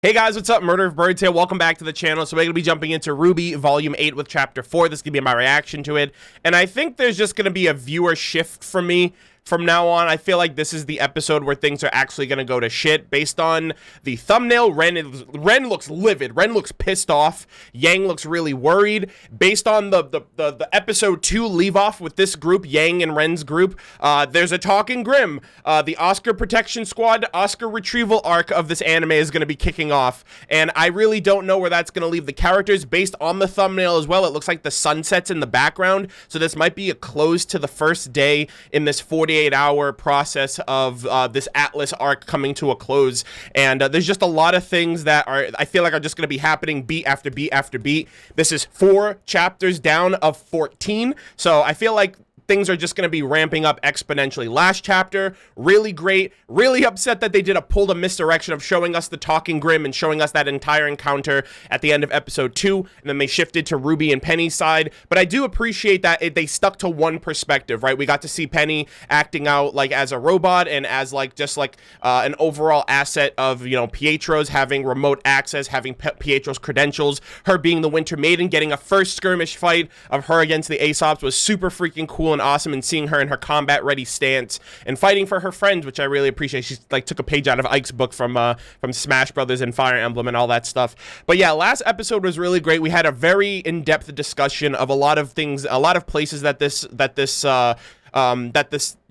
Hey guys, what's up? Murder of Birds here. Welcome back to the channel. So we're going to be jumping into RWBY Volume 8 with Chapter 4. This is going to be my reaction to it. And I think there's just going to be a viewer shift for me. From now on, I feel like this is the episode where things are actually going to go to shit. Based on the thumbnail, Ren looks livid. Ren looks pissed off. Yang looks really worried. Based on the episode 2 leave off with this group, Yang and Ren's group, there's a talking Grim. The Oscar Protection Squad, Oscar retrieval arc of this anime is going to be kicking off. And I really don't know where that's going to leave the characters. Based on the thumbnail as well, it looks like the sun sets in the background. So this might be a close to the first day in this 48-hour process of this Atlas arc coming to a close, and there's just a lot of things that I feel like are just going to be happening beat after beat after beat. This is 4 chapters down of 14, so I feel like things are just going to be ramping up exponentially. Last chapter, really great. Really upset that they did a misdirection of showing us the talking Grim and showing us that entire encounter at the end of episode 2, and then they shifted to Ruby and Penny's side. But I do appreciate that they stuck to one perspective, right? We got to see Penny acting out like as a robot and as like just like an overall asset of, you know, Pietro's having remote access, having Pietro's credentials, her being the Winter Maiden, getting a first skirmish fight of her against the Aesops was super freaking cool and awesome, and seeing her in her combat ready stance and fighting for her friends, which I really appreciate. She like took a page out of Ike's book from Smash Brothers and Fire Emblem and all that stuff. But yeah, last episode was really great. We had a very in-depth discussion of a lot of things, a lot of places that this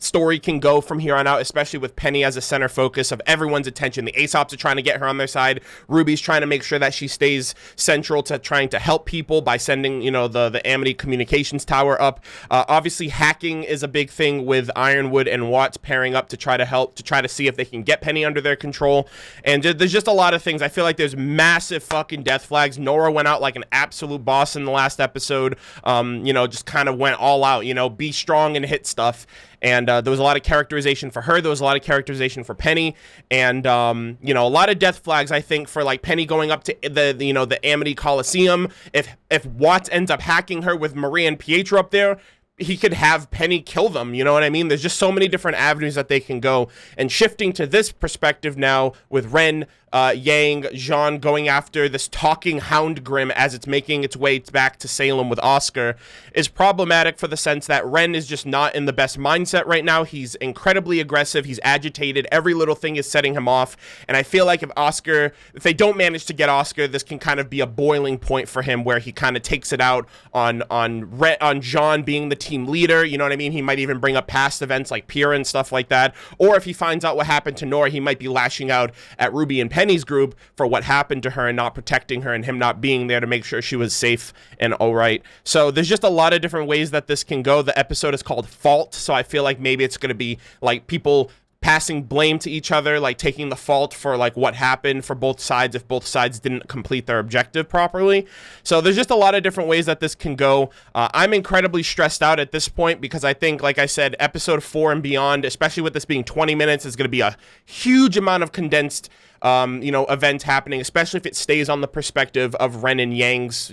story can go from here on out, especially with Penny as a center focus of everyone's attention. The Aesops are trying to get her on their side. Ruby's trying to make sure that she stays central to trying to help people by sending, you know, the AIMEE communications tower up. Obviously, hacking is a big thing with Ironwood and Watts pairing up to try to see if they can get Penny under their control. And there's just a lot of things. I feel like there's massive fucking death flags. Nora went out like an absolute boss in the last episode. You know, just kind of went all out, you know, be strong and hit stuff. And there was a lot of characterization for her. There was a lot of characterization for Penny, and you know, a lot of death flags. I think for like Penny going up to the AMADI Coliseum. If Watts ends up hacking her with Marie and Pietro up there, he could have Penny kill them, you know what I mean? There's just so many different avenues that they can go. And shifting to this perspective now with Ren, Yang, Jean going after this talking Hound Grim as it's making its way back to Salem with Oscar is problematic for the sense that Ren is just not in the best mindset right now. He's incredibly aggressive. He's agitated. Every little thing is setting him off. And I feel like if they don't manage to get Oscar, this can kind of be a boiling point for him where he kind of takes it out on Jean being the team leader. You know what I mean? He might even bring up past events like Pyrrha and stuff like that. Or if he finds out what happened to Nora, he might be lashing out at Ruby and Penny's group for what happened to her and not protecting her and him not being there to make sure she was safe and all right. So there's just a lot of different ways that this can go. The episode is called Fault, so I feel like maybe it's going to be like people passing blame to each other, like taking the fault for like what happened for both sides if both sides didn't complete their objective properly. So there's just a lot of different ways that this can go. I'm incredibly stressed out at this point because I think, like I said, episode 4 and beyond, especially with this being 20 minutes, is going to be a huge amount of condensed you know, events happening, especially if it stays on the perspective of Ren and Yang's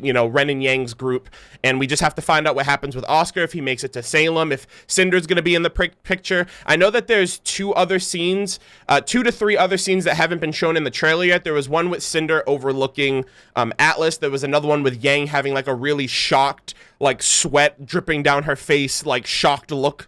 group. And we just have to find out what happens with Oscar, if he makes it to Salem, if Cinder's going to be in the picture. I know that there's 2 to 3 other scenes that haven't been shown in the trailer yet. There was one with Cinder overlooking Atlas. There was another one with Yang having like a really shocked, like sweat dripping down her face, like shocked look.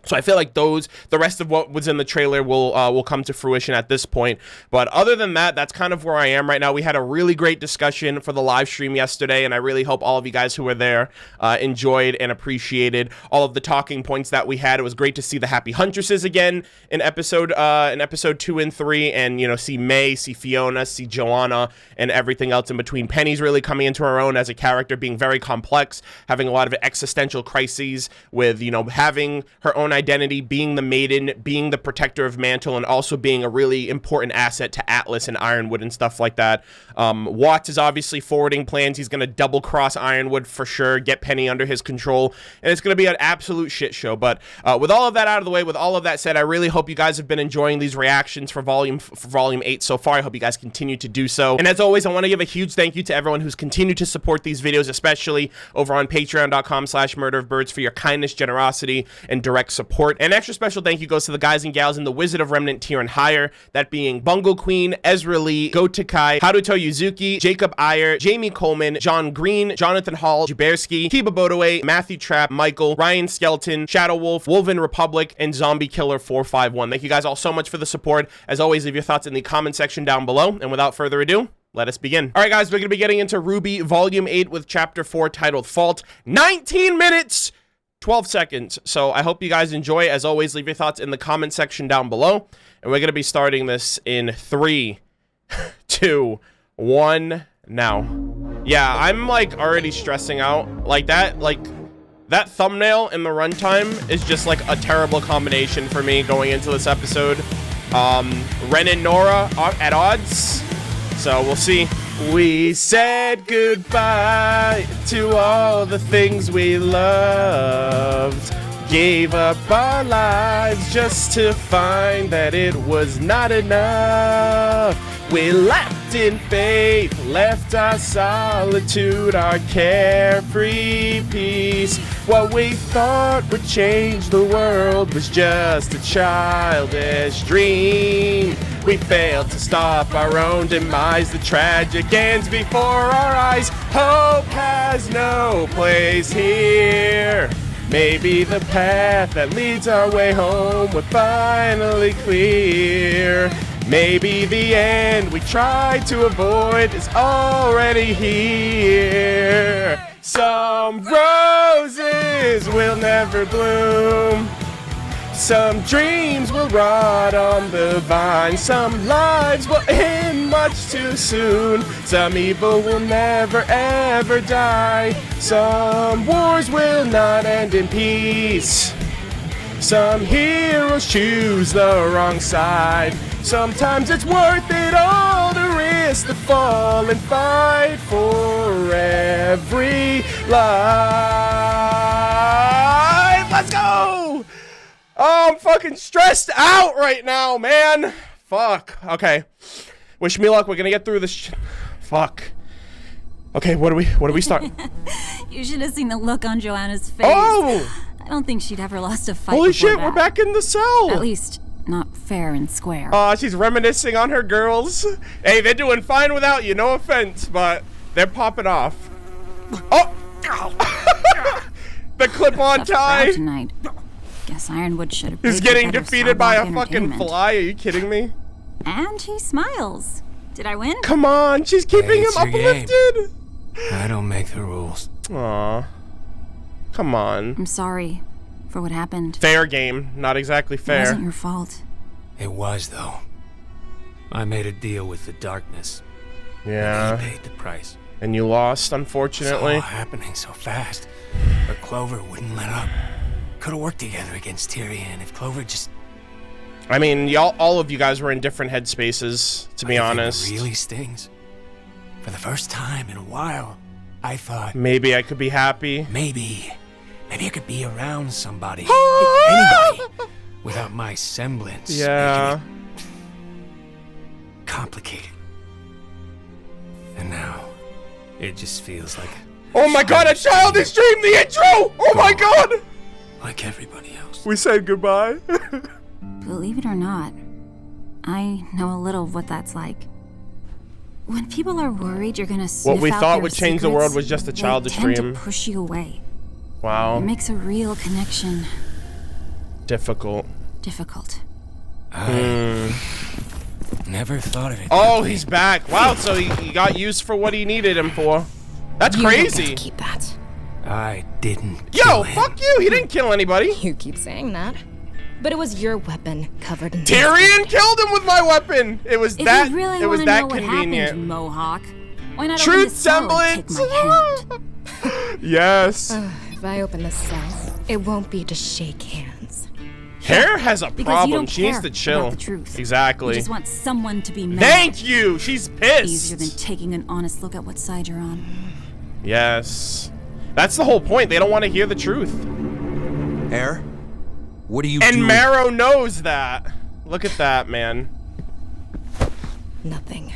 So I feel like the rest of what was in the trailer will come to fruition at this point. But other than that, that's kind of where I am right now. We had a really great discussion for the live stream yesterday, and I really hope all of you guys who were there enjoyed and appreciated all of the talking points that we had. It was great to see the Happy Huntresses again in episode 2 and 3, and you know, see May, see Fiona, see Joanna, and everything else in between. Penny's really coming into her own as a character, being very complex, having a lot of existential crises with, you know, having her own identity, being the maiden, being the protector of Mantle, and also being a really important asset to Atlas and Ironwood and stuff like that. Watts is obviously forwarding plans. He's going to double cross Ironwood for sure, get Penny under his control, and it's going to be an absolute shit show. But with all of that out of the way, with all of that said, I really hope you guys have been enjoying these reactions for volume 8 so far. I hope you guys continue to do so. And as always, I want to give a huge thank you to everyone who's continued to support these videos, especially over on patreon.com/murderofbirds for your kindness, generosity, and direct support. support. An extra special thank you goes to the guys and gals in the Wizard of Remnant tier and higher, that being Bungle Queen, EZRA Lee, GOTEKAI, Haruto Yuzuki, Jakob EYER, Jamie Coleman, John Green, Jonathan Hall, JUUBEARSKI, KIBA BOWDAWAY, Matthew TRAPP, Michael, Ryan SKELTON, Shadow Wolf, Wolven Republic, and Zombie Killer 451. Thank you guys all so much for the support. As always, leave your thoughts in the comment section down below. And without further ado, let us begin. All right, guys, we're going to be getting into RWBY Volume 8 with Chapter 4 titled Fault. 19 minutes, 12 seconds. So I hope you guys enjoy. As always, leave your thoughts in the comment section down below. And we're going to be starting this in 3, 2, 1, now. Yeah, I'm like already stressing out. Like that thumbnail in the runtime is just like a terrible combination for me going into this episode. Ren and Nora at odds. So we'll see. We said goodbye to all the things we loved. Gave up our lives just to find that it was not enough. We left in faith, left our solitude, our carefree peace. What we thought would change the world was just a childish dream. We failed to stop our own demise. The tragic ends before our eyes. Hope has no place here. Maybe the path that leads our way home will finally clear. Maybe the end we tried to avoid is already here. Some roses will never bloom. Some dreams will rot on the vine. Some lives will end much too soon. Some evil will never ever die. Some wars will not end in peace. Some heroes choose the wrong side. Sometimes it's worth it all to risk the fall and fight for every life. Let's go! Oh, I'm fucking stressed out right now, man. Fuck. Okay. Wish me luck. We're gonna get through this. Fuck. Okay, what do we start? You should have seen the look on Joanna's face. Oh! I don't think she'd ever lost a fight. Holy shit, that. we're back in the cell. At least, not fair and square. She's reminiscing on her girls. Hey, they're doing fine without you. No offense, but they're popping off. Oh! The clip-on tie. Tonight. Guess Ironwood should have. He's getting defeated by a fucking fly. Are you kidding me? And he smiles. Did I win? Come on, she's keeping him uplifted. I don't make the rules. Aw. Come on. I'm sorry for what happened. Fair game. Not exactly fair. It wasn't your fault. It was, though. I made a deal with the darkness. Yeah. And he paid the price. And you lost, unfortunately. It's all happening so fast. But Clover wouldn't let up. Could have worked together against Tyrion if Clover just... I mean, all of you guys were in different headspaces, to be honest. It really stings. For the first time in a while, I thought... Maybe I could be happy. Maybe I could be around somebody. Anybody. Without my semblance. Yeah. Complicated. And now, it just feels like... Oh my god, a childish dream! The intro! Oh my god! Like everybody else. We said goodbye. Believe it or not, I know a little of what that's like. When people are worried you're gonna sniff What we out thought their would change the world was just a secrets, childish they tend dream. to push you away. Wow. It makes a real connection Difficult. difficult. I never thought of it. Oh, he's back. Wow, so he got used for what he needed him for. That's You don't get crazy. to keep that. I didn't Yo, kill him. fuck you. He didn't kill anybody. You keep saying that. But it was your weapon covered in... Tyrion killed him with my weapon. It was If that. you really It was want to that know what convenient. happened, Mohawk, why not Truth open the cell and semblance. take my hand? Yes. If I open the cell, it won't be to shake hands. Hair has a Because you problem. don't She needs care to chill. about the truth. Exactly. You just want someone to be mad. Thank you. She's Easier than pissed. taking an honest look at what side you're on. Yes. That's the whole point. They don't want to hear the truth. Hair? What are you And doing? Marrow knows that. Look at that, man. Nothing.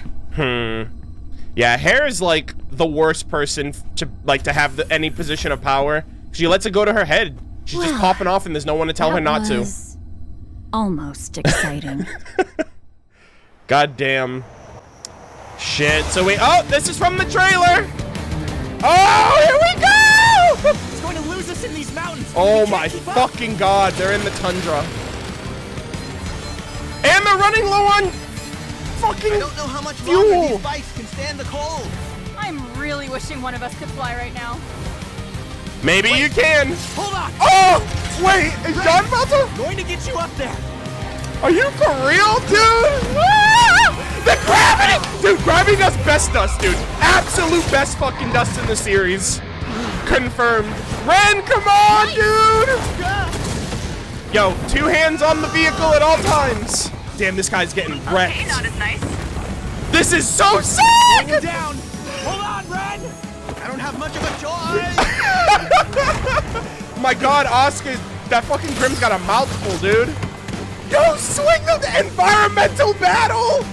Yeah, Hair is like the worst person to have any position of power. She lets it go to her head. She's just popping off and there's no one to tell her not to. Almost exciting. God damn. Shit. So wait. Oh, this is from the trailer. Oh, here we go! It's going to lose us in these mountains. Oh my fucking god, they're in the tundra. And they're running low on fucking I don't know how much fuel. longer these bikes can stand the cold. I'm really wishing one of us could fly right now. Maybe you can. Hold on. Oh, wait, is John about to? Going to get you up there. Are you for real, dude? Ah! The gravity! Dude, gravity does best dust, dude. Absolute best fucking dust in the series. Confirmed. Ren, come on, dude! Yo, 2 hands on the vehicle at all times. Damn, this guy's getting wrecked. Okay, not as nice. This is so sick! Going down. Hold on, Ren. I don't have much of a choice. My god, Oscar, that fucking Grim's got a mouthful, dude. Yo, swing the environmental battle!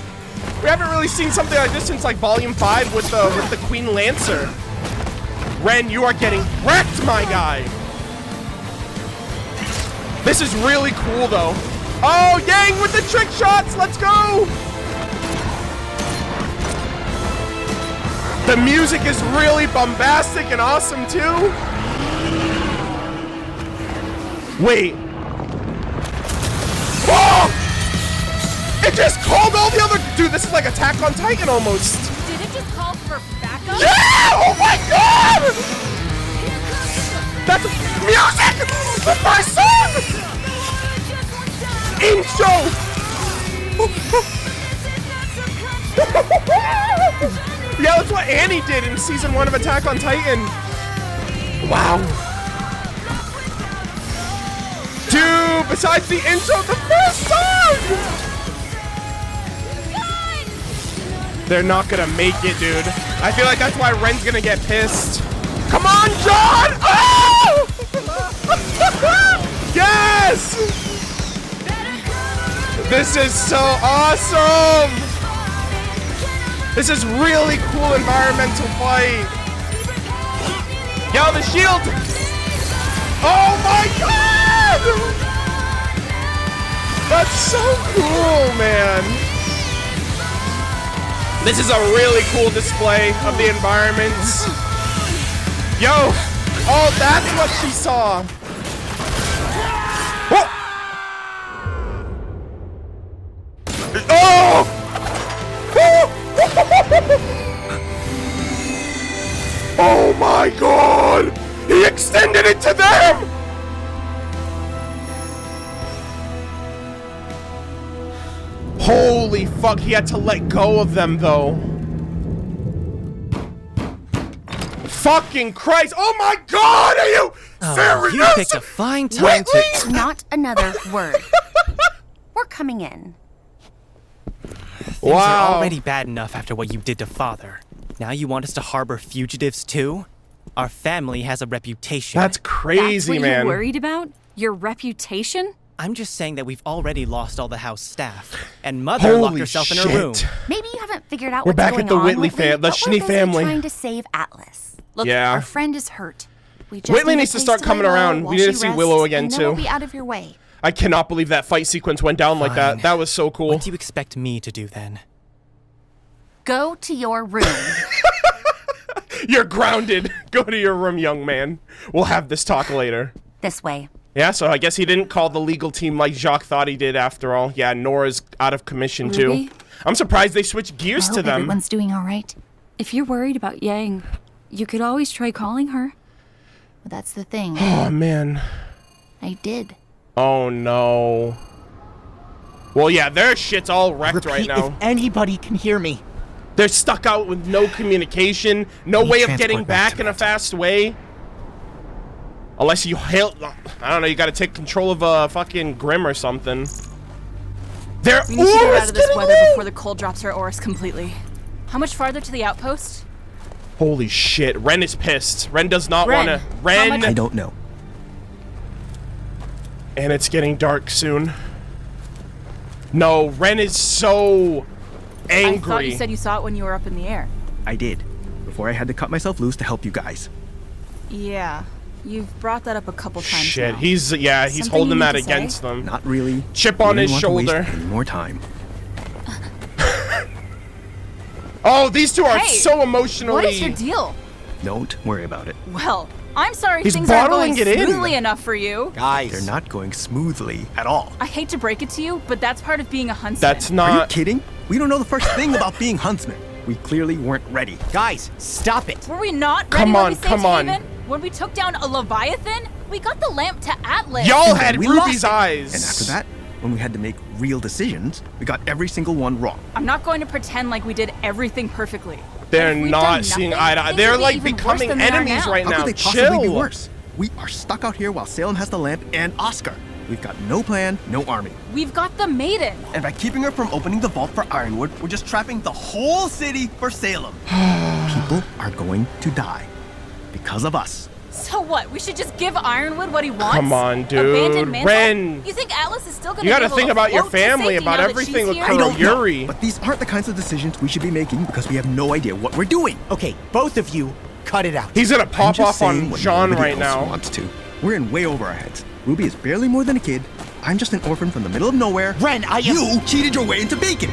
We haven't really seen something like this since like Volume 5 with the Queen Lancer. Ren, you are getting wrecked, my guy. This is really cool, though. Oh, Yang with the trick shots. Let's go. The music is really bombastic and awesome, too. Wait. Whoa! It just called all the other... Dude, this is like Attack on Titan almost. Did it just call for backup? Yeah! Oh my god! That's music! The first song! Intro! Yeah, that's what Annie did in season 1 of Attack on Titan. Wow. Dude, besides the intro, the first song! They're not gonna make it, dude. I feel like that's why Ren's gonna get pissed. Come on, John! Oh! Yes! This is so awesome! This is really cool environmental fight. Yo, the shield! Oh my god! That's so cool, man. This is a really cool display of the environments. Yo! Oh, that's what she saw. Whoa. Oh! Oh my god! He extended it to them! Holy fuck, he had to let go of them though. Fucking Christ! Oh my god, are you serious? You picked a fine time to... Not another word. We're coming in. Things are already bad enough after what you did to Father. Now you want us to harbor fugitives too? Our family has a reputation. That's crazy, That's what man. you're worried about? Your reputation? I'm just saying that we've already lost all the house staff, and Mother locked Holy herself in shit. her room. Maybe you haven't figured out We're what's back going at the on, Whitley Whitley, the but Schnee we're busy family. trying to save Atlas. Look, Yeah. our friend is hurt. We just Whitley need a needs to place start lay coming low around. while We need to she see rests, Willow again, and then too. we'll be out of your way. I cannot believe that fight sequence went down like that. Fine. That was so cool. What do you expect me to do then? Go to your room. You're grounded. Go to your room, young man. We'll have this talk later. This way. Yeah, so I guess he didn't call the legal team like Jacques thought he did after all. Yeah, Nora's out of commission too. Ruby? I'm surprised they switched I gears to hope them. everyone's doing all right. If you're worried about Yang, you could always try calling her. Well, that's the thing. Oh, man. I did. Oh, no. Well, yeah, their shit's all wrecked right Repeat now. if anybody can hear me. They're stuck out with no communication, no way of getting back in a fast way. Unless you hail, I don't know, you gotta take control of a fucking Grim or something. Their We need to get aura's out of this getting weather low! before the cold drops our auras completely. How much farther to the outpost? Holy shit, Ren is pissed. Ren does not Ren, wanna, how Ren! much- I don't know. And it's getting dark soon. No, Ren is so angry. I thought you said you saw it when you were up in the air. I did. Before I had to cut myself loose to help you guys. Yeah, You've brought that up a couple times Shit, now. he's Something you holding need that to say? against them. Not really. Chip on We his didn't want to shoulder. waste any more time. Oh, these two are Hey, so emotionally. What is your deal? Don't worry about it. Well, I'm sorry He's things aren't bottling going it in. smoothly enough for you. Guys. They're not going smoothly at all. I hate to break it to you, but that's part of being a huntsman. That's Are you not. kidding? We don't know the first thing about being huntsmen. We clearly weren't ready. Guys, stop it. Were we not ready Come when on, we saved come on. Haven? When we took down a Leviathan? We got the lamp to Atlas. Y'all And had we Ruby's lost it. eyes. And after that, when we had to make real decisions, we got every single one wrong. I'm not going to pretend like we did everything perfectly. They're If we'd not done seeing nothing, eye to eye. things They're would be like even worse becoming than they are enemies now. right How now. could they possibly be Chill. worse? We are stuck out here while Salem has the lamp and Oscar. We've got no plan, no army. We've got the maiden. And by keeping her from opening the vault for Ironwood, we're just trapping the whole city for Salem. People are going to die because of us. So what? We should just give Ironwood what he wants? Come on, dude. Abandoned mantle? Ren. You think Atlas is still gonna You gotta be able think to about your float to family, safety about now that everything she's with here? I Qrow. don't Yuri. know, but these aren't the kinds of decisions we should be making because we have no idea what we're doing. Okay, both of you, cut it out. He's gonna I'm pop just off saying on what Jean nobody right else now. wants to. We're in way over our heads. Ruby is barely more than a kid. I'm just an orphan from the middle of nowhere. Ren, I am- You cheated your way into bacon.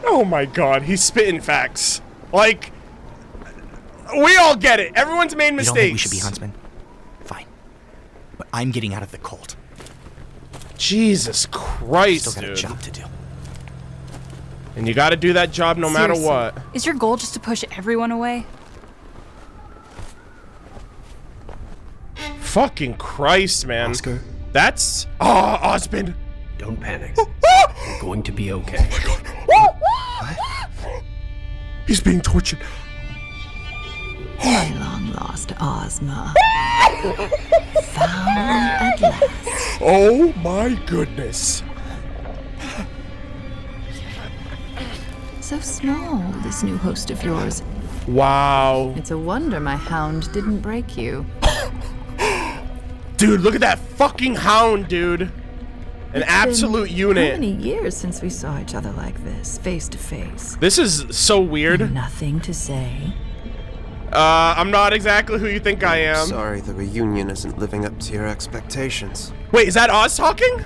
Oh my god, he's spitting facts. Like, we all get it. Everyone's made You mistakes. don't think we should be huntsmen? Fine. But I'm getting out of the cult. Jesus Still Christ, got a dude. job to do. And you gotta do that job no matter Seriously, what. Is your goal just to push everyone away? Fucking Christ, man. Oscar, That's... Oh, Osmond. don't panic. We're going to be okay. He's being tortured. My long-lost Ozma. Found at last. Oh my goodness. So small, this new host of yours. Wow. It's a wonder my hound didn't break you. Dude, look at that fucking hound, dude. An absolute How unit. many years since we saw each other like this, face to face? This is so weird. Nothing to say. I'm not exactly who you think I am. Sorry, the reunion isn't living up to your expectations. Wait, is that Oz talking?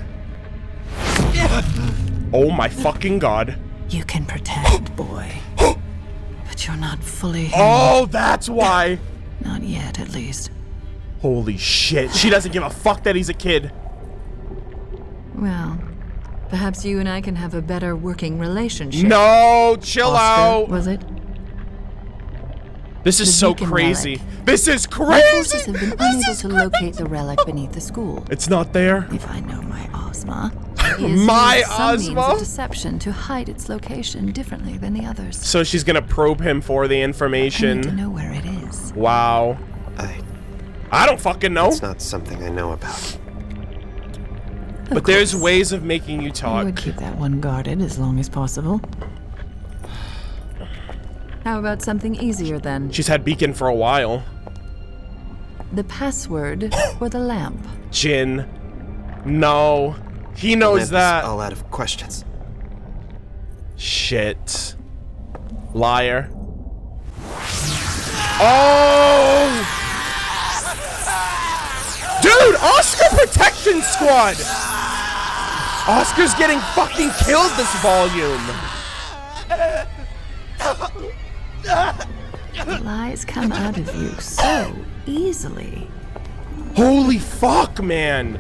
Oh my fucking god. You can pretend, boy. But you're not fully him. Oh, that's why. Not yet, at least. Holy shit. She doesn't give a fuck that he's a kid. Well, perhaps you and I can have a better working relationship. No, chill Oscar, out. was it? This is The so beacon crazy. relic. This is My forces crazy. have been unable to locate the relic beneath the school. It's not there. If I know my Ozma, he has My used some means Ozma? of deception to hide its location differently than the others. So she's gonna probe him for the I need to information. know where it is. Wow. I don't fucking know. It's not something I know about. But there's ways of making you I talk. would keep that one guarded as long as possible. How about something easier then? She's had Beacon for a while. The password for the lamp. Jin. No. He knows Lamp is that. all out of questions. Shit. Liar. Oh! Dude, Oscar Protection Squad! Oscar's getting fucking killed this volume. The lies come out of you so easily. Holy fuck, man.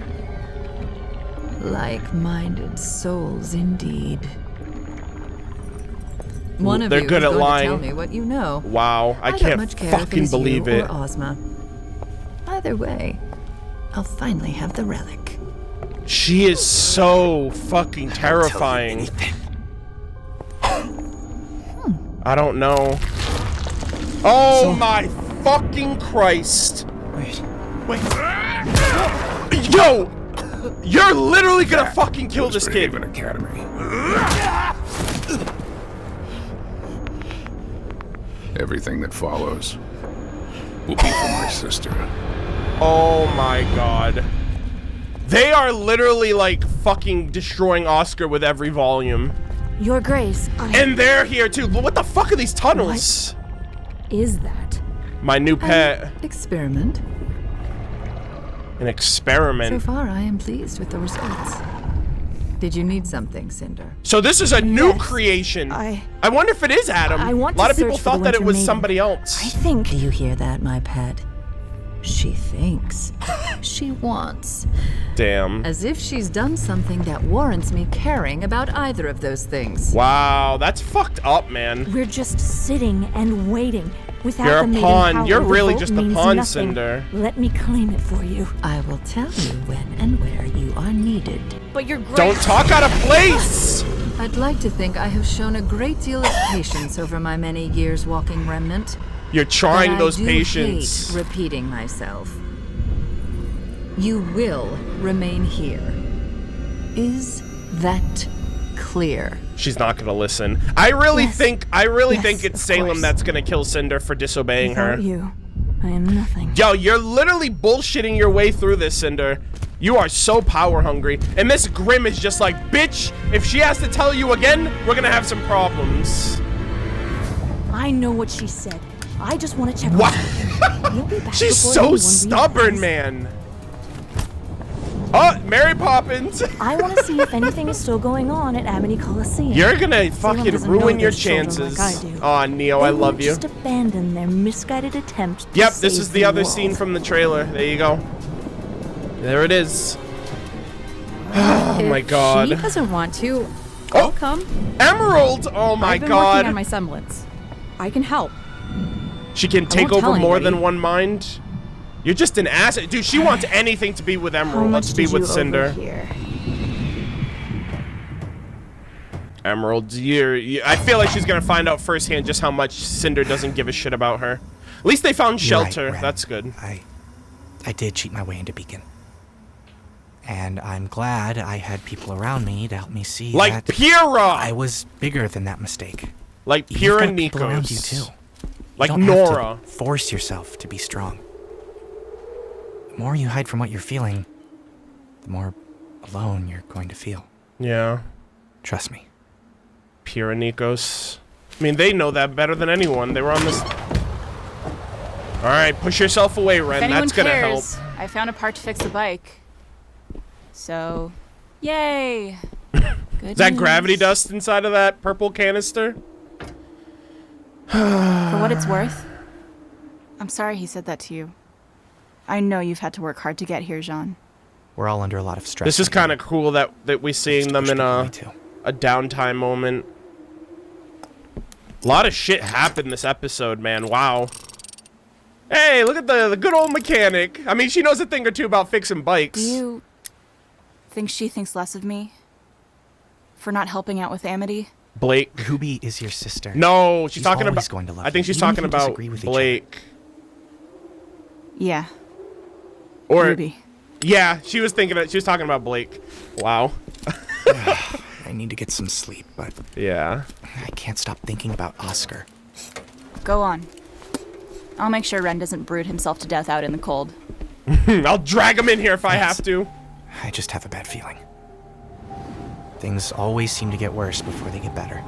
Like-minded souls, indeed. One of They're you good is at going lying. to tell me what you know. Wow, I don't can't much care if it fucking is believe you it. Or Ozma. Either way, I'll finally have the relic. She is so fucking terrifying. I don't know. Oh my fucking Christ. Wait. Yo! You're literally gonna fucking kill this kid. Academy. Everything that follows will be for my sister. Oh my god. They are literally like fucking destroying Oscar with every volume. Your Grace, And they're here too. But what the fuck are these tunnels? Is that? My new pet. Experiment. An experiment. So far, I am pleased with the results. Did you need something, Cinder? So this is a new creation. I wonder if it is Adam. I want a lot to of people search for the thought that it Winter was Maiden. somebody else. I think. Do you hear that, my pet? She thinks. She wants. Damn. As if she's done something that warrants me caring about either of those things. Wow, that's fucked up, man. We're just sitting and waiting. Without You're the a maiden pawn. power, You're the really vote just a means pawn, nothing. Cinder. Let me claim it for you. I will tell you when and where you are needed. But you're great. Don't talk out of place! I'd like to think I have shown a great deal of patience over my many years walking remnant. You're trying But those I do patience. hate repeating myself. You will remain here. Is that clear? She's not gonna listen. I really Yes. think Yes, it's of Salem course. that's gonna kill Cinder for disobeying her. Without you, I am nothing. Yo, you're literally bullshitting your way through this, Cinder. You are so power hungry. And Miss Grimm is just like, bitch, if she has to tell you again, we're gonna have some problems. I know what she said. I just want to check. What? You'll be back She's before so anyone stubborn, realizes. man. Oh, Mary Poppins. I want to see if anything is still going on at AIMEE Coliseum. You're gonna Salem fucking doesn't ruin know your their children chances. like I do. Aw, Neo, They I won't love you. just abandon their misguided attempt to Yep, this save is the other world. scene from the trailer. There you go. There it is. Oh my god. She doesn't want to. I'll come. Emerald! Oh my I've been god. working on my semblance. I can help. She can take won't over tell more anybody. than one mind. You're just an asset. Dude, she wants anything to be with How Emerald. much Let's be did with you Cinder. overhear? Emerald, I feel like she's gonna find out firsthand just how much Cinder doesn't give a shit about her. At least they found You're right, shelter. Ren. That's good. I did cheat my way into Beacon. And I'm glad I had people around me to help me see Like that Pyrrha! I was bigger than that mistake. Like You've Pyrrha got people around you Nikos. too. Like You don't have to Nora. force yourself to be strong. The more you hide from what you're feeling, the more alone you're going to feel. Yeah. Trust me. Pyrrha Nikos. I mean, they know that better than anyone. They were on this. Alright, push yourself away, If Ren. anyone That's gonna help. cares, I found a part to fix the bike. So, yay! Is that gravity dust inside of that purple canister? For what it's worth, I'm sorry he said that to you. I know you've had to work hard to get here, Jean. We're all under a lot of stress. This is kind of cool that we're seeing them in a too. downtime moment. A lot of shit happened this episode, man. Wow. Hey, look at the good old mechanic. I mean, she knows a thing or two about fixing bikes. Do you think she thinks less of me? For not helping out with Amity? Blake. Ruby is your sister. No, she's She's talking always about. going to love I think you, she's even if talking you about disagree with each other. Blake. Yeah. Or Ruby. yeah, she was talking about Blake. Wow. I need to get some sleep, but yeah. I can't stop thinking about Oscar. Go on. I'll make sure Ren doesn't brood himself to death out in the cold. I'll drag him in here if I have to. I just have a bad feeling. Things always seem to get worse before they get better.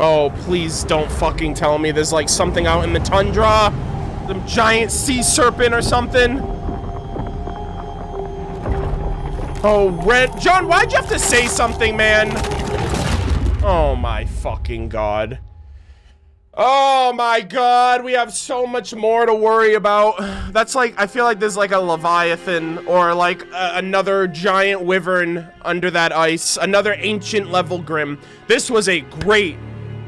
Oh, please don't fucking tell me there's like something out in the tundra. Some giant sea serpent or something. Oh, Red. John, why'd you have to say something, man? Oh my fucking god. Oh my god, we have so much more to worry about. That's like, I feel like there's like a Leviathan or like another giant wyvern under that ice. Another ancient level Grim. This was a great,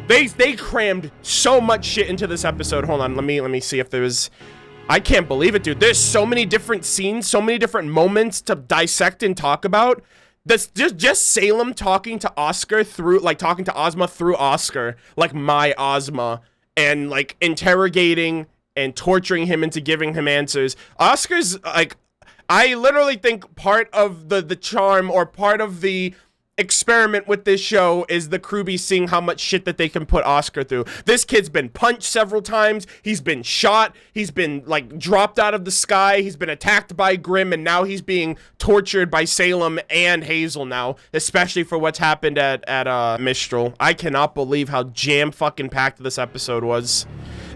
they crammed so much shit into this episode. Hold on, let me see if there's, I can't believe it, dude. There's so many different scenes, so many different moments to dissect and talk about. That's just Salem talking to Oscar through, like talking to Ozma through Oscar, like my Ozma, and like interrogating and torturing him into giving him answers. Oscar's like, I literally think part of the charm or part of the experiment with this show is the crewbie seeing how much shit that they can put Oscar through. This kid's been punched several times. He's been shot. He's been like dropped out of the sky. He's been attacked by Grimm, and now he's being tortured by Salem and Hazel now, especially for what's happened at Mistral. I cannot believe how jam fucking packed this episode was.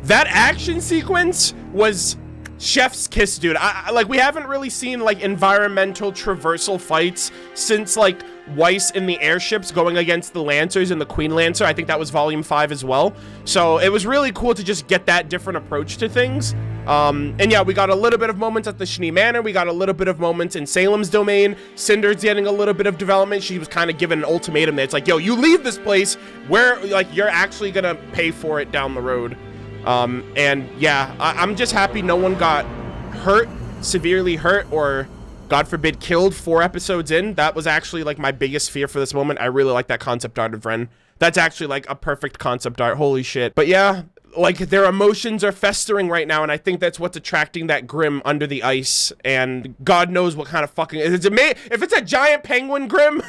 That action sequence was chef's kiss, dude. I like, we haven't really seen like environmental traversal fights since like Weiss in the airships going against the Lancers and the Queen Lancer. I think that was volume 5 as well. So it was really cool to just get that different approach to things. And yeah, we got a little bit of moments at the Schnee Manor. We got a little bit of moments in Salem's domain. Cinder's getting a little bit of development. She was kind of given an ultimatum that it's like, yo, you leave this place where like you're actually gonna pay for it down the road. And yeah, I'm just happy no one got hurt, severely hurt, or God forbid killed 4 episodes in. That was actually like my biggest fear for this moment. I really like that concept art of Ren. That's actually like a perfect concept art. Holy shit. But yeah, like their emotions are festering right now, and I think that's what's attracting that Grim under the ice. And God knows what kind of fucking, if it's a giant penguin Grim,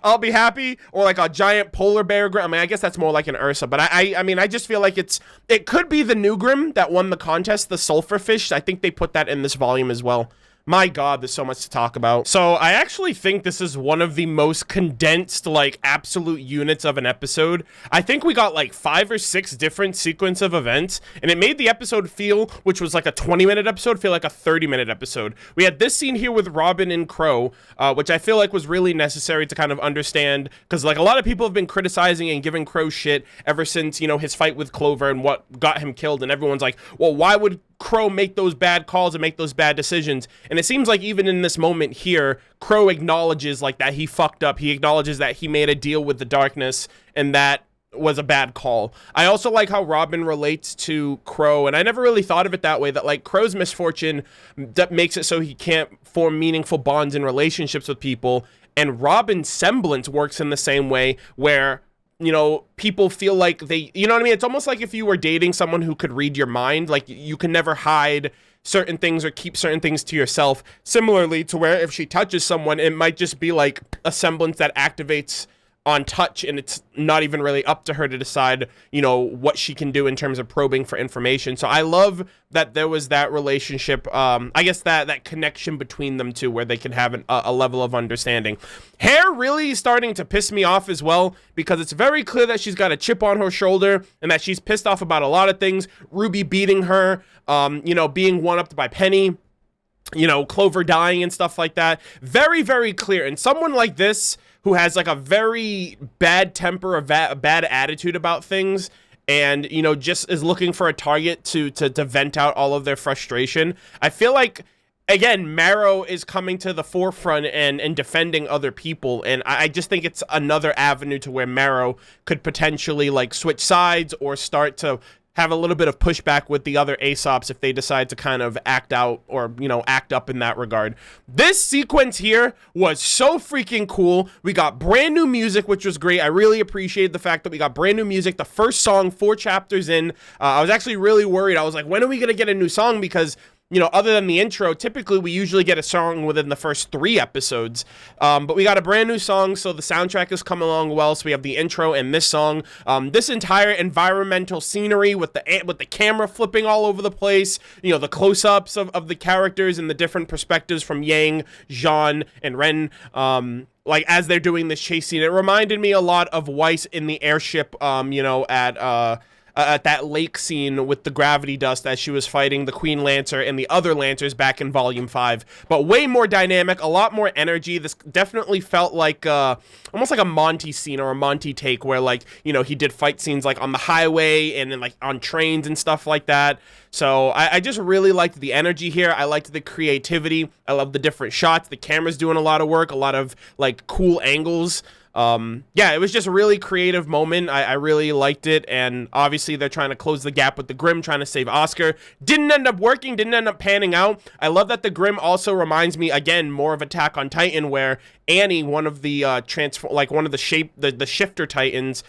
I'll be happy, or like a giant polar bear Grim. I mean, I guess that's more like an Ursa, but I mean, I just feel like it could be the new Grim that won the contest, the sulfur fish. I think they put that in this volume as well. My God, there's so much to talk about. So I actually think this is one of the most condensed, like, absolute units of an episode. I think we got like 5 or 6 different sequence of events, and it made the episode feel, which was like a 20-minute episode, feel like a 30-minute episode. We had this scene here with Robyn and Qrow, which I feel like was really necessary to kind of understand, because like a lot of people have been criticizing and giving Qrow shit ever since, you know, his fight with Clover and what got him killed, and everyone's like, well, why would Qrow make those bad calls and make those bad decisions? And it seems like even in this moment here, Qrow acknowledges like that he fucked up. He acknowledges that he made a deal with the darkness and that was a bad call. I also like how Robyn relates to Qrow, and I never really thought of it that way, that like Crow's misfortune that makes it so he can't form meaningful bonds and relationships with people, and Robyn's semblance works in the same way, where, you know, people feel like they, you know what I mean? It's almost like if you were dating someone who could read your mind, like you can never hide certain things or keep certain things to yourself. Similarly to where if she touches someone, it might just be like a semblance that activates on touch, and it's not even really up to her to decide, you know, what she can do in terms of probing for information. So I love that there was that relationship, I guess that connection between them two, where they can have a level of understanding. Hair really starting to piss me off as well, because it's very clear that she's got a chip on her shoulder and that she's pissed off about a lot of things. Ruby beating her, you know, being one-upped by Penny, you know, Clover dying and stuff like that. Very, very clear. And someone like this, who has like a very bad temper, a bad attitude about things, and, you know, just is looking for a target to vent out all of their frustration. I feel like, again, Marrow is coming to the forefront and defending other people, and I just think it's another avenue to where Marrow could potentially like switch sides or start to have a little bit of pushback with the other Aesops if they decide to kind of act out or, you know, act up in that regard. This sequence here was so freaking cool. We got brand new music, which was great. I really appreciated the fact that we got brand new music. The first song 4 chapters in, I was actually really worried. I was like, when are we going to get a new song? Because, you know, other than the intro, typically we usually get a song within the first 3 episodes. But we got a brand new song, so the soundtrack is coming along well. So we have the intro and this song. This entire environmental scenery with the camera flipping all over the place. You know, the close-ups of the characters and the different perspectives from Yang, Jean, and Ren. Like, as they're doing this chase scene, it reminded me a lot of Weiss in the airship, you know, at that lake scene with the gravity dust as she was fighting the Queen Lancer and the other Lancers back in Volume 5. But way more dynamic, a lot more energy. This definitely felt like almost like a Monty scene or a Monty take where, like, you know, he did fight scenes like on the highway and then like on trains and stuff like that. So I just really liked the energy here. I liked the creativity. I love the different shots. The camera's doing a lot of work, a lot of like cool angles. Yeah, it was just a really creative moment. I really liked it, and obviously they're trying to close the gap with the Grimm, trying to save Oscar. Didn't end up working, didn't end up panning out. I love that the Grimm also reminds me, again, more of Attack on Titan, where Annie, one of the the shifter Titans,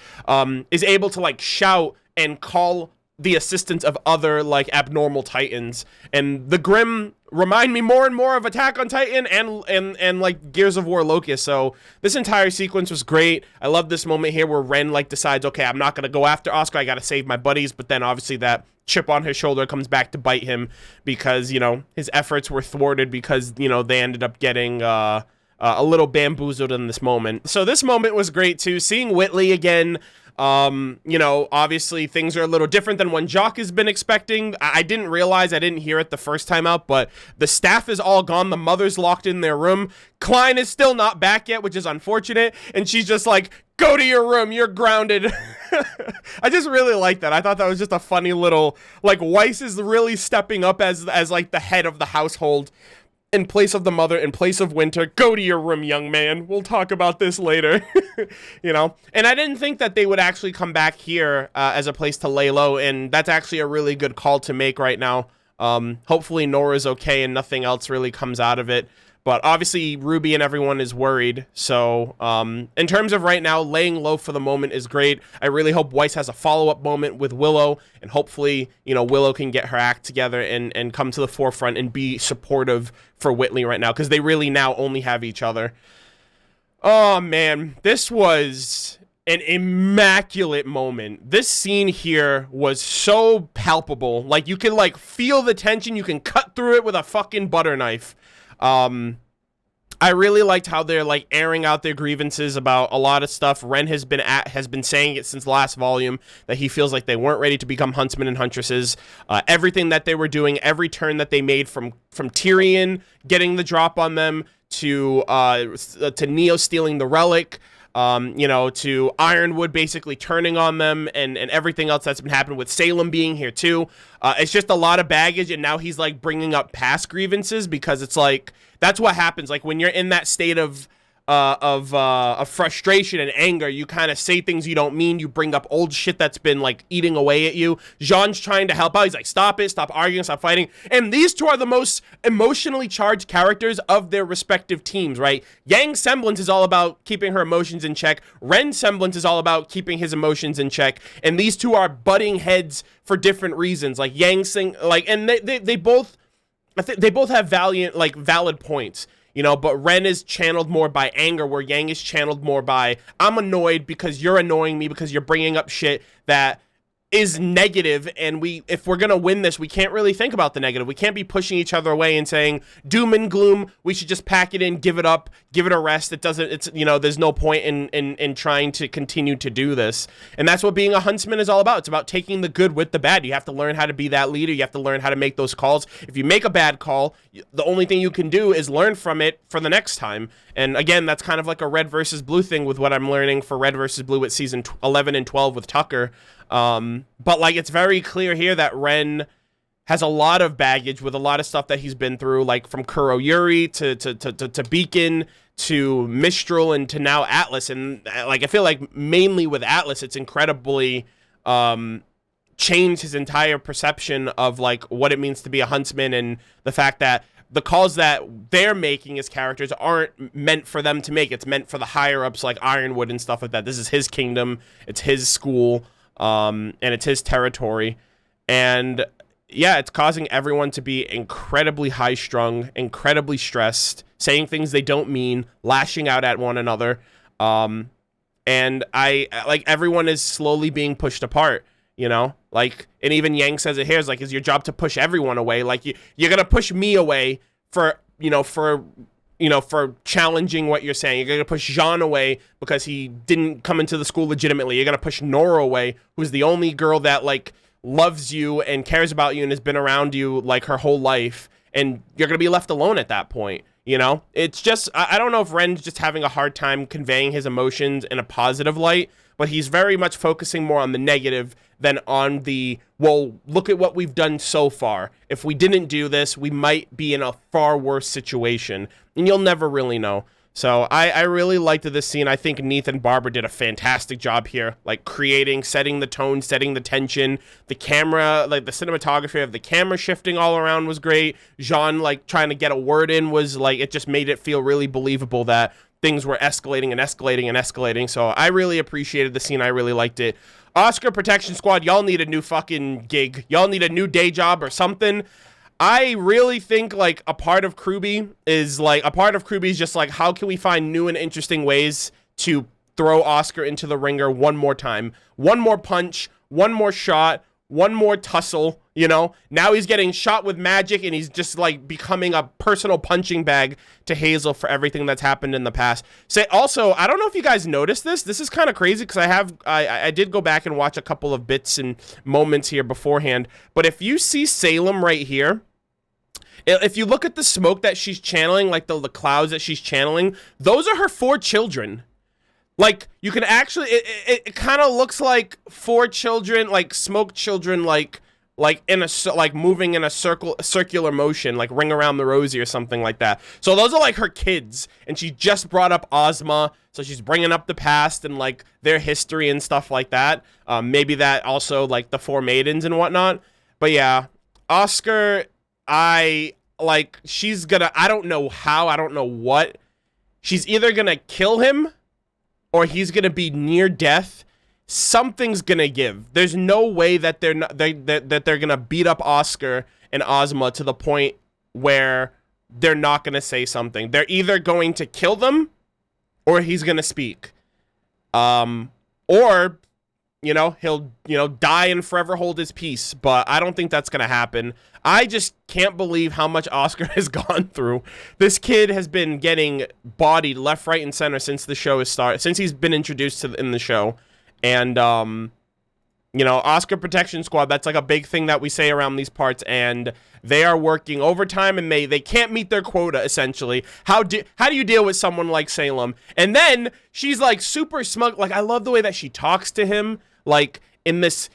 is able to like shout and call the assistance of other like abnormal Titans, and the Grimm remind me more and more of Attack on Titan and like Gears of War Locust. So this entire sequence was great. I love this moment here where Ren like decides, okay, I'm not gonna go after Oscar, I gotta save my buddies, but then obviously that chip on his shoulder comes back to bite him because, you know, his efforts were thwarted because, you know, they ended up getting a little bamboozled in this moment. So this moment was great too. Seeing Whitley again, You know, obviously things are a little different than when Jock has been expecting. I didn't realize, I didn't hear it the first time out, but the staff is all gone. The mother's locked in their room. Klein is still not back yet, which is unfortunate. And she's just like, go to your room, you're grounded. I just really like that. I thought that was just a funny little, like, Weiss is really stepping up as like the head of the household. In place of the mother, in place of Winter, go to your room, young man. We'll talk about this later. You know? And I didn't think that they would actually come back here as a place to lay low, and that's actually a really good call to make right now. Hopefully Nora's okay and nothing else really comes out of it. But obviously Ruby and everyone is worried. So in terms of right now, laying low for the moment is great. I really hope Weiss has a follow-up moment with Willow, and hopefully, you know, Willow can get her act together and come to the forefront and be supportive for Whitley right now, because they really now only have each other. Oh man, this was an immaculate moment. This scene here was so palpable. Like, you can like feel the tension. You can cut through it with a fucking butter knife. I really liked how they're like airing out their grievances about a lot of stuff. Ren has been saying it since the last volume that he feels like they weren't ready to become huntsmen and huntresses. Everything that they were doing, every turn that they made from Tyrion getting the drop on them to Neo stealing the relic, you know, to Ironwood basically turning on them, and everything else that's been happening with Salem being here too. It's just a lot of baggage, and now he's like bringing up past grievances, because it's like, that's what happens. Like, when you're in that state of frustration and anger, you kind of say things you don't mean. You bring up old shit that's been like eating away at you. Jean's trying to help out. He's like, stop it, stop arguing, stop fighting. And these two are the most emotionally charged characters of their respective teams, right? Yang's semblance is all about keeping her emotions in check. Ren's semblance is all about keeping his emotions in check. And these two are butting heads for different reasons. Like, Yang's saying, like, and they both, I think they both have valid points. You know, but Ren is channeled more by anger, where Yang is channeled more by, I'm annoyed because you're annoying me, because you're bringing up shit that is negative, and if we're gonna win this, we can't really think about the negative. We can't be pushing each other away and saying doom and gloom. We should just pack it in, give it up, give it a rest. It's you know, there's no point in trying to continue to do this. And that's what being a huntsman is all about. It's about taking the good with the bad. You have to learn how to be that leader. You have to learn how to make those calls. If you make a bad call, the only thing you can do is learn from it for the next time. And again, that's kind of like a Red versus Blue thing with what I'm learning for Red versus Blue at season 11 and 12 with Tucker. But like, it's very clear here that Ren has a lot of baggage with a lot of stuff that he's been through, like from Kuro Yuri to Beacon to Mistral and to now Atlas. And like, I feel like mainly with Atlas, it's incredibly changed his entire perception of like what it means to be a huntsman, and the fact that the calls that they're making as characters aren't meant for them to make. It's meant for the higher ups like Ironwood and stuff like that. This is his kingdom. It's his school. And it's his territory. And yeah, it's causing everyone to be incredibly high strung, incredibly stressed, saying things they don't mean, lashing out at one another. And everyone is slowly being pushed apart, you know, like, and even Yang says it here, is like, it's your job to push everyone away. Like, you're going to push me away for challenging what you're saying. You're going to push Jean away because he didn't come into the school legitimately. You're going to push Nora away, who's the only girl that like loves you and cares about you and has been around you like her whole life. And you're going to be left alone at that point. You know, it's just, I don't know if Ren's just having a hard time conveying his emotions in a positive light, but he's very much focusing more on the negative than on the, well, look at what we've done so far. If we didn't do this, we might be in a far worse situation, and you'll never really know. So I really liked this scene. I think Neith and Barbara did a fantastic job here, like creating, setting the tone, setting the tension. The camera, like the cinematography of the camera shifting all around was great. Jean, like trying to get a word in was like, it just made it feel really believable that things were escalating and escalating and escalating. So I really appreciated the scene. I really liked it. Oscar Protection Squad, y'all need a new fucking gig. Y'all need a new day job or something. I really think like a part of RWBY is just like, how can we find new and interesting ways to throw Oscar into the ringer one more time, one more punch, one more shot, one more tussle, you know? Now he's getting shot with magic, and he's just, like, becoming a personal punching bag to Hazel for everything that's happened in the past. Also, I don't know if you guys noticed this. This is kind of crazy, because I did go back and watch a couple of bits and moments here beforehand. But if you see Salem right here, if you look at the smoke that she's channeling, like the clouds that she's channeling, those are her 4 children. Like, you can actually, it kind of looks like 4 children, like smoke children, like in a, like moving in a circular motion, like Ring Around the Rosie or something like that. So those are like her kids, and she just brought up Ozma, so she's bringing up the past and like their history and stuff like that. Maybe that also like the 4 maidens and whatnot. But yeah, Oscar, she's gonna, I don't know how, I don't know what. She's either gonna kill him or he's gonna be near death. Something's gonna give. There's no way that they're gonna beat up Oscar and Ozma to the point where they're not gonna say something. They're either going to kill them or he's gonna speak. Or, you know, he'll, you know, die and forever hold his peace. But I don't think that's gonna happen. I just can't believe how much Oscar has gone through. This kid has been getting bodied left, right, and center since the show has started, since he's been introduced in the show. And, you know, Oscar Protection Squad, that's like a big thing that we say around these parts, and they are working overtime, and they can't meet their quota, essentially. How do you deal with someone like Salem? And then she's like super smug. Like, I love the way that she talks to him, like in this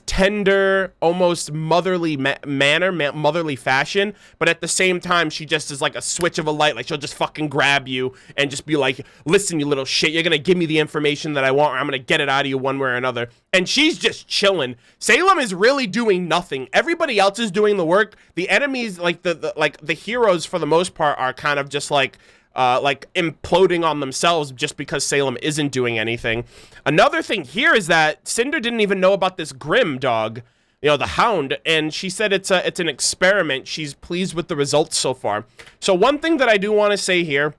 tender, almost motherly manner, motherly fashion, but at the same time, she just is like a switch of a light. Like, she'll just fucking grab you and just be like, listen, you little shit, you're gonna give me the information that I want, or I'm gonna get it out of you one way or another. And she's just chilling. Salem is really doing nothing. Everybody else is doing the work. The enemies, like the heroes for the most part, are kind of just like imploding on themselves just because Salem isn't doing anything. Another thing here is that Cinder didn't even know about this Grim dog, you know, the Hound, and she said it's an experiment. She's pleased with the results so far. So one thing that I do want to say here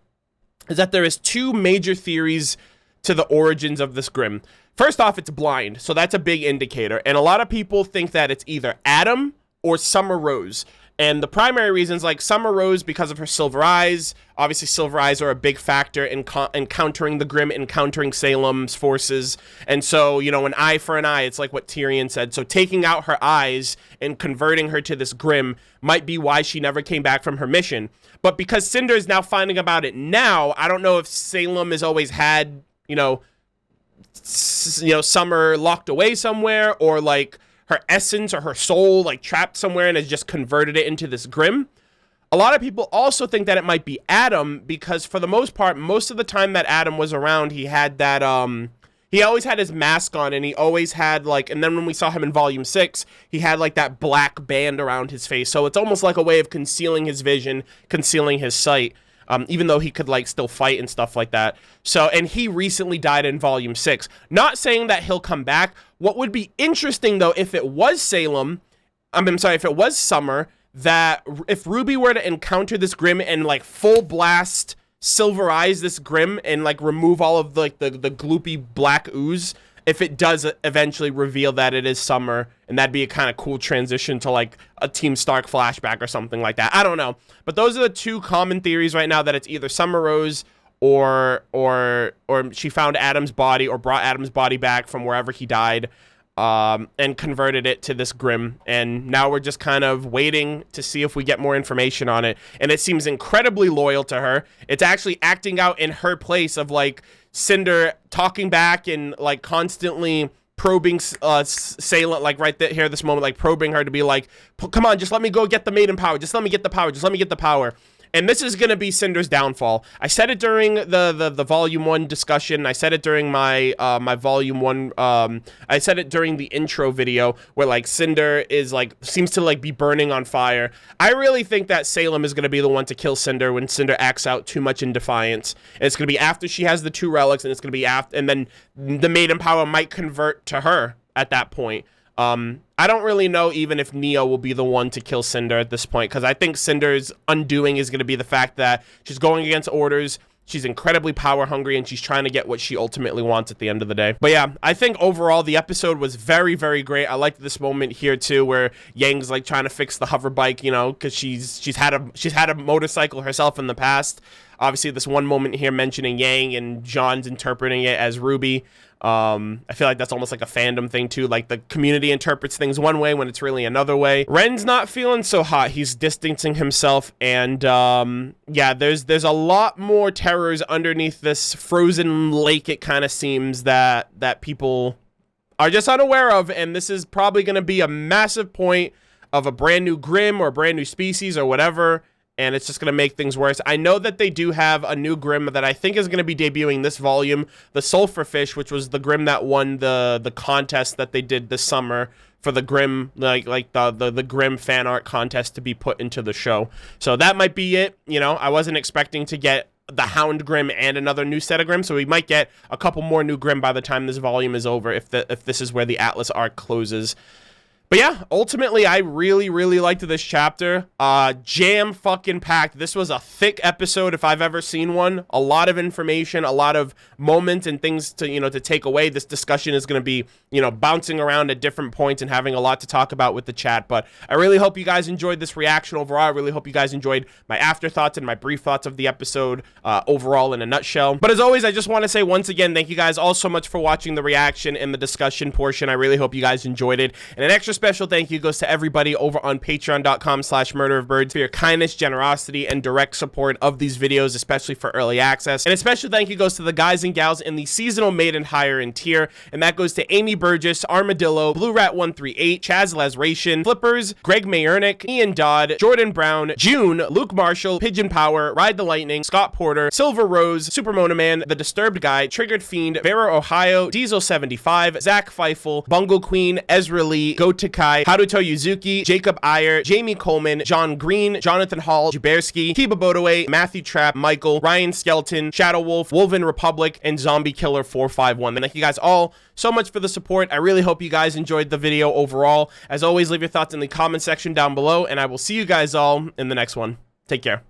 is that there is 2 major theories to the origins of this Grim. First off, it's blind, so that's a big indicator, and a lot of people think that it's either Adam or Summer Rose. And the primary reasons, like Summer Rose, because of her silver eyes. Obviously, silver eyes are a big factor in countering the Grim, encountering Salem's forces. And so, you know, an eye for an eye, it's like what Tyrion said. So taking out her eyes and converting her to this Grim might be why she never came back from her mission. But because Cinder is now finding about it now, I don't know if Salem has always had, you know, Summer locked away somewhere, or like her essence or her soul like trapped somewhere and has just converted it into this Grim. A lot of people also think that it might be Adam, because for the most part, most of the time that Adam was around, he had that he always had his mask on, and he always had like, and then when we saw him in volume 6, he had like that black band around his face. So it's almost like a way of concealing his vision, concealing his sight. Even though he could like still fight and stuff like that. So, and he recently died in volume 6. Not saying that he'll come back. What would be interesting though, if it was Salem, I'm sorry, if it was Summer, that if RWBY were to encounter this Grim and like full blast silver eyes this Grim and like remove all of like the gloopy black ooze, if it does eventually reveal that it is Summer, and that'd be a kind of cool transition to like a Team Stark flashback or something like that. I don't know. But those are the 2 common theories right now, that it's either Summer Rose or she found Adam's body or brought Adam's body back from wherever he died, and converted it to this Grim. And now we're just kind of waiting to see if we get more information on it. And it seems incredibly loyal to her. It's actually acting out in her place of like Cinder talking back and like constantly probing Salem, like right here this moment, like probing her to be like, come on, just let me go get the maiden power, just let me get the power, just let me get the power. And this is going to be Cinder's downfall. I said it during the volume 1 discussion. I said it during my my volume 1. I said it during the intro video where like Cinder is like seems to like be burning on fire. I really think that Salem is going to be the one to kill Cinder when Cinder acts out too much in defiance. And it's going to be after she has the 2 relics, and it's going to be after, and then the maiden power might convert to her at that point. I don't really know even if Neo will be the one to kill Cinder at this point, because I think Cinder's undoing is going to be the fact that she's going against orders. She's incredibly power hungry, and she's trying to get what she ultimately wants at the end of the day. But yeah, I think overall the episode was very, very great. I liked this moment here too, where Yang's like trying to fix the hover bike, you know, because she's had a motorcycle herself in the past. Obviously, this one moment here mentioning Yang and John's interpreting it as RWBY. I feel like that's almost like a fandom thing too. Like the community interprets things one way when it's really another way. Ren's not feeling so hot. He's distancing himself, and yeah, there's a lot more terrors underneath this frozen lake. It kind of seems that people are just unaware of, and this is probably going to be a massive point of a brand new Grimm or a brand new species or whatever. And it's just going to make things worse. I know that they do have a new Grimm that I think is going to be debuting this volume, the Sulfurfish, which was the Grimm that won the contest that they did this summer for the Grimm, like the Grimm fan art contest to be put into the show. So that might be it. You know, I wasn't expecting to get the Hound Grimm and another new set of Grimm, so we might get a couple more new Grimm by the time this volume is over, if this is where the Atlas arc closes. But yeah, ultimately, I really, really liked this chapter. Jam fucking packed. This was a thick episode if I've ever seen one. A lot of information, a lot of moments and things to, you know, to take away. This discussion is going to be, you know, bouncing around at different points and having a lot to talk about with the chat. But I really hope you guys enjoyed this reaction overall. I really hope you guys enjoyed my afterthoughts and my brief thoughts of the episode overall in a nutshell. But as always, I just want to say once again, thank you guys all so much for watching the reaction and the discussion portion. I really hope you guys enjoyed it. And an extra special thank you goes to everybody over on patreon.com/murderofbirds for your kindness, generosity, and direct support of these videos, especially for early access. And a special thank you goes to the guys and gals in the seasonal maiden higher in tier, and that goes to AIMEE Burgess, Armadillo, Blue Rat 138, Chaz LAZRATION, Flippers, Greg Mayernick, Ian Dodd, Jordan Brown, June, Luke Marshall, Pigeon Power, Ride the Lightning, Scott Porter, Silver Rose, SUPERMONAMAN, The Disturbed Guy, Triggered Fiend, Vera Ohio, Diesel75, Zach Feifel, Bungle Queen, Ezra Lee, Gotekai, Haruto Yuzuki, Jacob EYER, Jamie Coleman, John Green, Jonathan Hall, JUUBEARSKI, KIBA BOWDAWAY, Matthew Trapp, Michael, Ryan Skelton, Shadow Wolf, Wolven Republic, and Zombie Killer 451. Thank you guys all so much for the support. I really hope you guys enjoyed the video overall. As always, leave your thoughts in the comment section down below, and I will see you guys all in the next one. Take care.